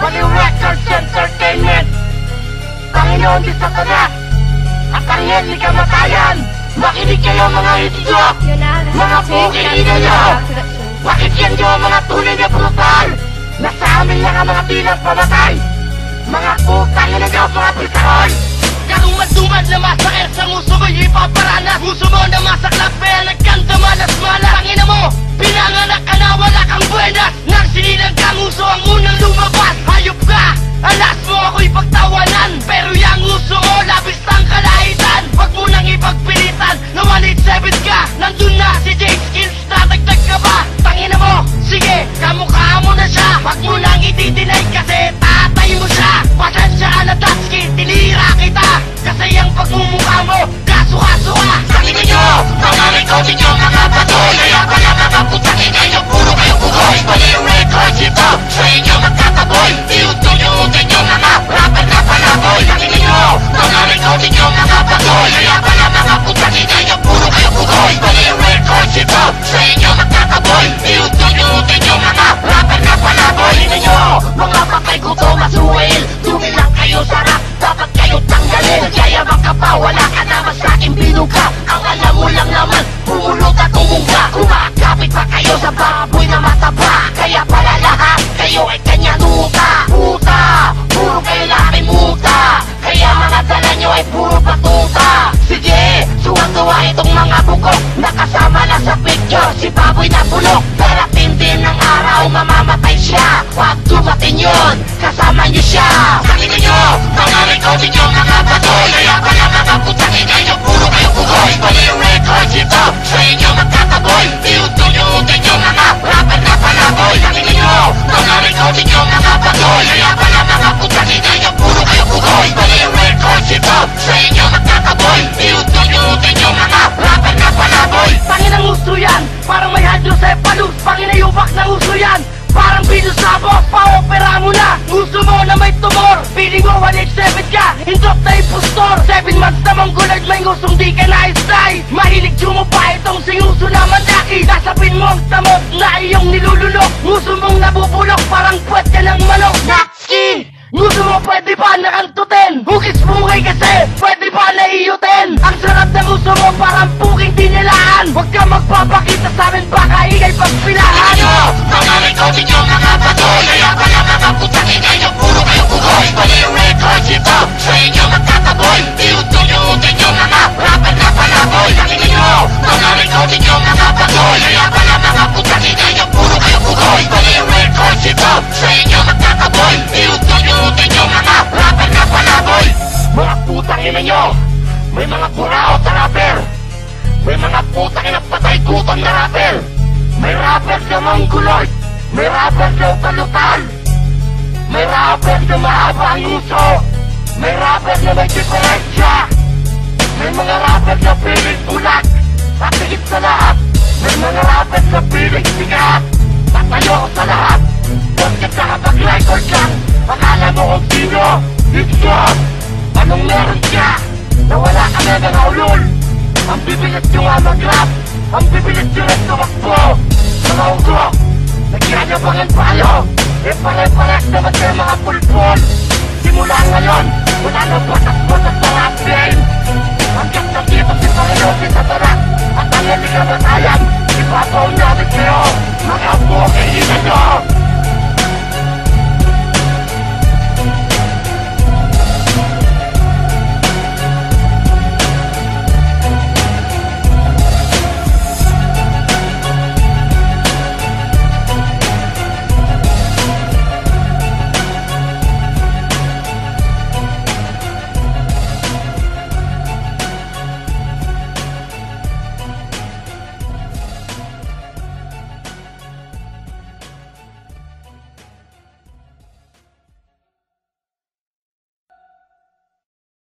Baliw Records Entertainment. Panginoon di Satanas at Anghel ni Kamatayan. Makinig kayo mga idiot, mga bukid nyo. Pakinggan nyo mga tunay na brutal na sa amin lang ang mga bilang pamatay. Mga putang ina nyo, mga pisahol. Karumad-dumad na masakit sa nguso mo'y ipaparanas. Nguso mo na masaklap, kaya nagkanta malas-malas. Tangina mo, pinanganak ka na wala kang buenas. Nang sinilang kang nguso ang unang lumabas. Hayop ka, alas mo ako'y pagtawanan. Pero yung nguso mo, labis ng kalaitan. Huwag mo nang ipagpilitan na 187 ka. Nandun na si Jake Skills, natagdag ka ba? Tangina mo, sige, kamukha mo na siya. Huwag mo nang iti-deny kasi tatay mo siya. Pasensya ka na Datsky, tinira kita. Kasi ang pagmumukha mo, kaso-kaso ka. Tangina nyo, mga recording nyo, mga patoy. Kaya pala mga putang ina nyo, puro kayo bugoy. Baliw Records ito, sa inyo magkakaboy. Iutunyutin nyo mga rapper na palaboy. Tangina nyo, mga recording nyo, mga patoy. Kaya pala mga putang ina nyo, puro kayo bugoy. Baliw Records ito, sa inyo magkakaboy. Iutunyutin nyo mga rapper na palaboy. Tangina nyo, mga patay ko to masuwil. Tumilang kayo sarap, dapat kayo tanggalin. Nagyayabang ka pa, wala ka naman sa aking binuga. Ang alam mo lang naman, pumulot at umungga. Kumakapit pa kayo sa baboy na mataba. Kaya pala lahat, kayo ay kanya nuta. Puta, puro kayo laki muta. Kaya mga dala nyo ay puro patuta. Sige, suwang-tuwa itong mga bukok. Nakasama na sa picture, si baboy na bulok. Darating din ng araw, mamamatay siya. Huwag dumating yun, kasama nyo siya. Tangina nyo, mga recording nyo, mga patoy. Kaya pala mga putang ina nyo, puro kayo bugoy. Baliw Records ito, sa inyo magkakaboy. Iutunyutin nyo mga rapper na palaboy. Tangina nyo, mga recording nyo, mga patoy. Kaya pala mga putang ina nyo, puro kayo bugoy. Baliw Records ito, sa inyo magkakaboy. Iutunyutin nyo mga rapper na palaboy. Tangina ng uso yan, parang may hydrocephalus. Panginayubak ng uso yan, parang Venus Sabos. Pa-opera mo na, gusto mo na may tumor. Piling mo 187 ka, hindot na impostor. 7 months na manggulad, may ngusong di ka na-stay. Mahilig pa itong singuso na mandaki. Nasapin mo ang tamot na iyong nilulunok. Nguso mong nabubulok, parang puwet ka ng manok. Datsky, nguso mo pwede ba nakantutin? Hugis bungay kasi, pwede ba naiutin? Ang sarap ng nguso mo, parang puking dinilaan. Huwag ka magpapakita sa amin, baka ikay pagpilahan. Mga recording nyo, mga patoy. Kaya pala mga putang ina nyo, puro kayo bugoy. Baliw Records ito, sa inyo magkakaboy. Iutunyutin nyo mga rapper na palaboy. Tangina nyo, mga recording nyo, mga patoy. Kaya pala mga putang ina nyo, puro kayo bugoy. Baliw Records ito, sa inyo magkakaboy. Iutunyutin nyo mga rapper na palaboy. Mga putang ina nyo, may mga buraot na rapper. May mga putang ina patay gutom na rapper. May rapper na mangguloy. May rapper na talutan. May rapper na mahaba ang uso. May rapper na may diferensya. May mga rapper na piling ulat. At higit sa lahat, may mga rapper na piling sigat. Tatayo ko sa lahat. Bakit nakapag-record lang? Akala mo kung sino? Idiot! Anong meron ka? Nawala ka na ng haulol. Ang bibilit nyo nga mag-rap. Ang bibilit nyo rin tumakbo. Mga ugo, nagyayabangan pa kayo. E pare-pares naman kayo mga pulpul. Simula ngayon, wala na batas-batas sa rap game. Hanggang nakita si Panginoon si Satanas at ang hindi kamatayan, ipapaw namin kayo. Mga bukid nyo.